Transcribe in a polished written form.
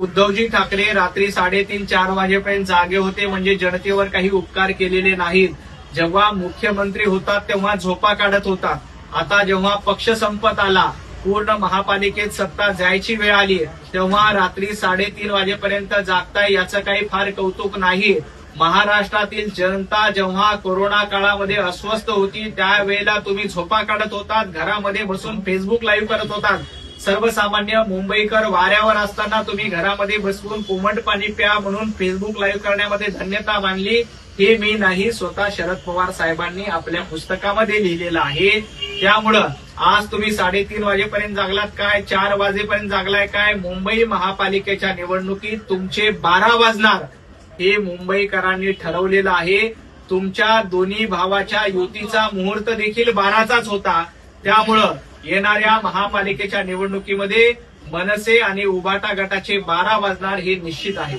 उद्धवजी ठाकरे रात्री 3:30-4 वाजेपर्यंत जागे होते म्हणजे जनतेवर काही उपकार केलेले नाहीत. जेव्हा मुख्यमंत्री होतात तेव्हा झोपा काढत होतात. आता जेव्हा पक्ष संपत आला, पूर्ण महापालिकेत सत्ता जायची वेळ आली, तेव्हा रात्री 3:30 वाजेपर्यंत जागताय याचं काही फार कौतुक नाही. महाराष्ट्रातील जनता जेव्हा कोरोना काळामध्ये अस्वस्थ होती त्यावेळेला तुम्ही झोपा काढत होतात, घरामध्ये बसून फेसबुक लाईव्ह करत होतात. सर्वसामान्य मुंबईकर वाऱ्यावर असताना तुम्ही घरामध्ये बसवून कोमट पाणी प्या म्हणून फेसबुक लाईव्ह करण्यामध्ये धन्यता मानली. हे मी नाही, स्वतः शरद पवार साहेबांनी आपल्या पुस्तकामध्ये लिहिलेलं आहे. त्यामुळं आज तुम्ही 3:30 वाजेपर्यंत जागलात काय, 4 वाजेपर्यंत जागलाय काय, मुंबई महापालिकेच्या निवडणुकीत तुमचे 12 वाजणार हे मुंबईकरांनी ठरवलेलं आहे. तुमच्या दोन्ही भावाच्या युतीचा मुहूर्त देखील 12चाच होता. त्यामुळं येणाऱ्या महापालिकेच्या निवडणुकीमध्ये मनसे आणि उभाटा गटाचे 12 वाजणार हे निश्चित आहे.